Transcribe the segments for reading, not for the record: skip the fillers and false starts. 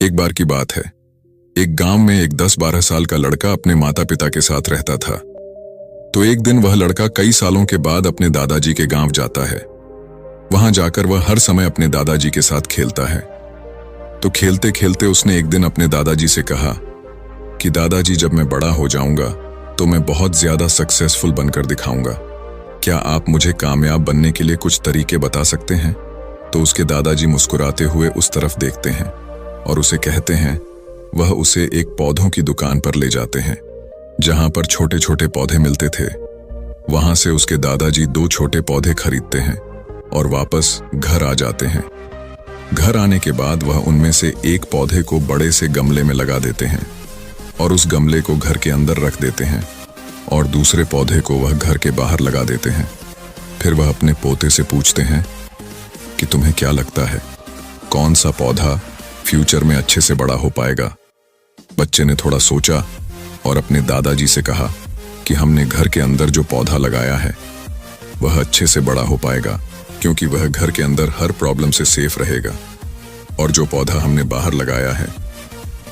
एक बार की बात है। एक गांव में एक 10-12 साल का लड़का अपने माता पिता के साथ रहता था। तो एक दिन वह लड़का कई सालों के बाद अपने दादाजी के गांव जाता है। वहां जाकर वह हर समय अपने दादाजी के साथ खेलता है। तो खेलते खेलते उसने एक दिन अपने दादाजी से कहा कि दादाजी, जब मैं बड़ा हो जाऊंगा तो मैं बहुत ज्यादा सक्सेसफुल बनकर दिखाऊंगा। क्या आप मुझे कामयाब बनने के लिए कुछ तरीके बता सकते हैं? तो उसके दादाजी मुस्कुराते हुए उस तरफ देखते हैं और उसे कहते हैं। वह उसे एक पौधों की दुकान पर ले जाते हैं जहां पर छोटे छोटे पौधे मिलते थे। वहां से उसके दादाजी 2 छोटे पौधे खरीदते हैं और वापस घर आ जाते हैं। घर आने के बाद वह उनमें से एक पौधे को बड़े से गमले में लगा देते हैं और उस गमले को घर के अंदर रख देते हैं और दूसरे पौधे को वह घर के बाहर लगा देते हैं। फिर वह अपने पोते से पूछते हैं कि तुम्हें क्या लगता है, कौन सा पौधा फ्यूचर में अच्छे से बड़ा हो पाएगा? बच्चे ने थोड़ा सोचा और अपने दादाजी से कहा कि हमने घर के अंदर जो पौधा लगाया है वह अच्छे से बड़ा हो पाएगा, क्योंकि वह घर के अंदर हर प्रॉब्लम से सेफ रहेगा। और जो पौधा हमने बाहर लगाया है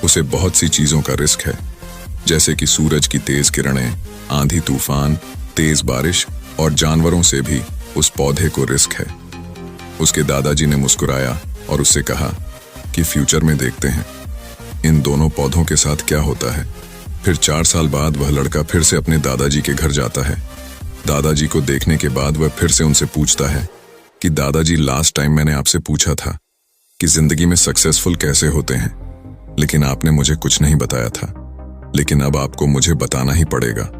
उसे बहुत सी चीजों का रिस्क है, जैसे कि सूरज की तेज किरणें, आंधी तूफान, तेज बारिश और जानवरों से भी उस पौधे को रिस्क है। उसके दादाजी ने मुस्कुराया और उससे कहा कि फ्यूचर में देखते हैं इन दोनों पौधों के साथ क्या होता है। फिर 4 साल बाद वह लड़का फिर से अपने दादाजी के घर जाता है। दादाजी को देखने के बाद वह फिर से उनसे पूछता है कि दादाजी, लास्ट टाइम मैंने आपसे पूछा था कि जिंदगी में सक्सेसफुल कैसे होते हैं, लेकिन आपने मुझे कुछ नहीं बताया था, लेकिन अब आपको मुझे बताना ही पड़ेगा।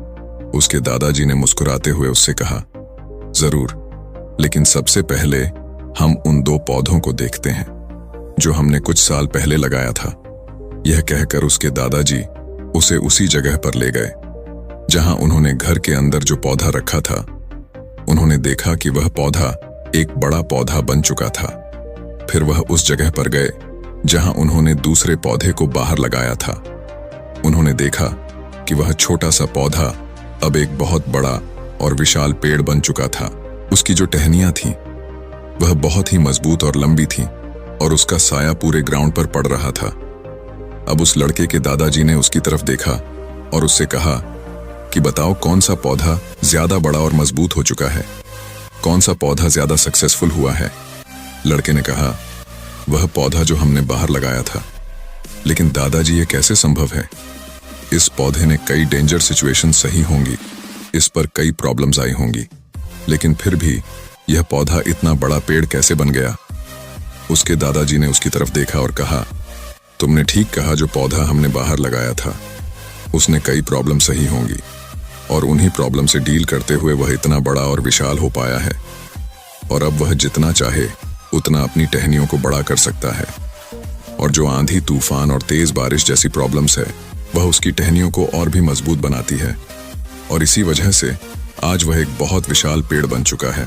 उसके दादाजी ने मुस्कुराते हुए उससे कहा, जरूर, लेकिन सबसे पहले हम उन 2 पौधों को देखते हैं जो हमने कुछ साल पहले लगाया था। यह कहकर उसके दादाजी उसे उसी जगह पर ले गए जहां उन्होंने घर के अंदर जो पौधा रखा था। उन्होंने देखा कि वह पौधा एक बड़ा पौधा बन चुका था। फिर वह उस जगह पर गए जहां उन्होंने दूसरे पौधे को बाहर लगाया था। उन्होंने देखा कि वह छोटा सा पौधा अब एक बहुत बड़ा और विशाल पेड़ बन चुका था। उसकी जो टहनियां थीं वह बहुत ही मजबूत और लंबी थीं और उसका साया पूरे ग्राउंड पर पड़ रहा था। अब उस लड़के के दादाजी ने उसकी तरफ देखा और उससे कहा कि बताओ, कौन सा पौधा ज्यादा बड़ा और मजबूत हो चुका है, कौन सा पौधा ज्यादा सक्सेसफुल हुआ है? लड़के ने कहा, वह पौधा जो हमने बाहर लगाया था। लेकिन दादाजी, ये कैसे संभव है? इस पौधे ने कई डेंजर सिचुएशन सही होंगी, इस पर कई प्रॉब्लम्स आई होंगी, लेकिन फिर भी यह पौधा इतना बड़ा पेड़ कैसे बन गया? उसके दादाजी ने उसकी तरफ देखा और कहा, तुमने ठीक कहा, जो पौधा हमने बाहर लगाया था उसने कई प्रॉब्लम सही होंगी और उन्हीं प्रॉब्लम से डील करते हुए वह इतना बड़ा और विशाल हो पाया है। और अब वह जितना चाहे उतना अपनी टहनियों को बड़ा कर सकता है। और जो आंधी तूफान और तेज बारिश जैसी प्रॉब्लम्स है वह उसकी टहनियों को और भी मजबूत बनाती है। और इसी वजह से आज वह एक बहुत विशाल पेड़ बन चुका है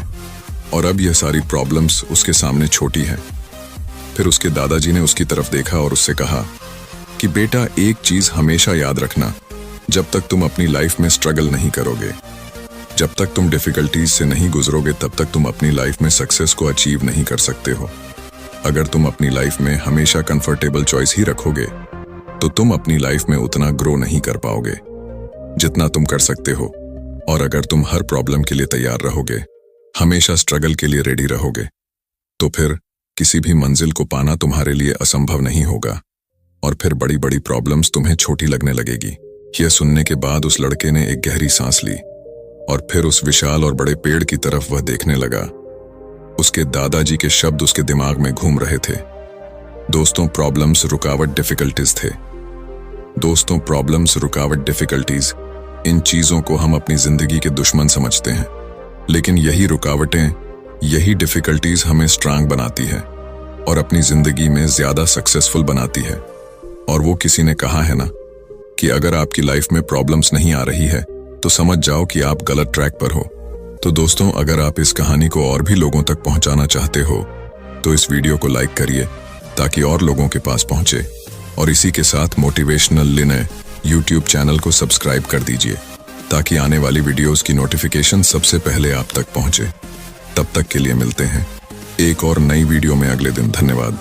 और अब यह सारी प्रॉब्लम्स उसके सामने छोटी हैं। फिर उसके दादाजी ने उसकी तरफ देखा और उससे कहा कि बेटा, एक चीज हमेशा याद रखना, जब तक तुम अपनी लाइफ में स्ट्रगल नहीं करोगे, जब तक तुम डिफिकल्टीज से नहीं गुजरोगे, तब तक तुम अपनी लाइफ में सक्सेस को अचीव नहीं कर सकते हो। अगर तुम अपनी लाइफ में हमेशा कंफर्टेबल चॉइस ही रखोगे तो तुम अपनी लाइफ में उतना ग्रो नहीं कर पाओगे जितना तुम कर सकते हो। और अगर तुम हर प्रॉब्लम के लिए तैयार रहोगे, हमेशा स्ट्रगल के लिए रेडी रहोगे, तो फिर किसी भी मंजिल को पाना तुम्हारे लिए असंभव नहीं होगा और फिर बड़ी बड़ी प्रॉब्लम्स तुम्हें छोटी लगने लगेगी। यह सुनने के बाद उस लड़के ने एक गहरी सांस ली और फिर उस विशाल और बड़े पेड़ की तरफ वह देखने लगा। उसके दादाजी के शब्द उसके दिमाग में घूम रहे थे। दोस्तों, प्रॉब्लम्स, रुकावट, डिफिकल्टीज थे। दोस्तों, प्रॉब्लम्स, रुकावट, डिफिकल्टीज, इन चीजों को हम अपनी जिंदगी के दुश्मन समझते हैं, लेकिन यही रुकावटें, यही डिफिकल्टीज हमें स्ट्रांग बनाती है और अपनी जिंदगी में ज्यादा सक्सेसफुल बनाती है। और वो किसी ने कहा है ना कि अगर आपकी लाइफ में प्रॉब्लम्स नहीं आ रही है तो समझ जाओ कि आप गलत ट्रैक पर हो। तो दोस्तों, अगर आप इस कहानी को और भी लोगों तक पहुंचाना चाहते हो तो इस वीडियो को लाइक करिए ताकि और लोगों के पास पहुंचे। और इसी के साथ मोटिवेशनल लिनय यूट्यूब चैनल को सब्सक्राइब कर दीजिए ताकि आने वाली वीडियोस की नोटिफिकेशन सबसे पहले आप तक पहुंचे। तब तक के लिए मिलते हैं एक और नई वीडियो में अगले दिन। धन्यवाद।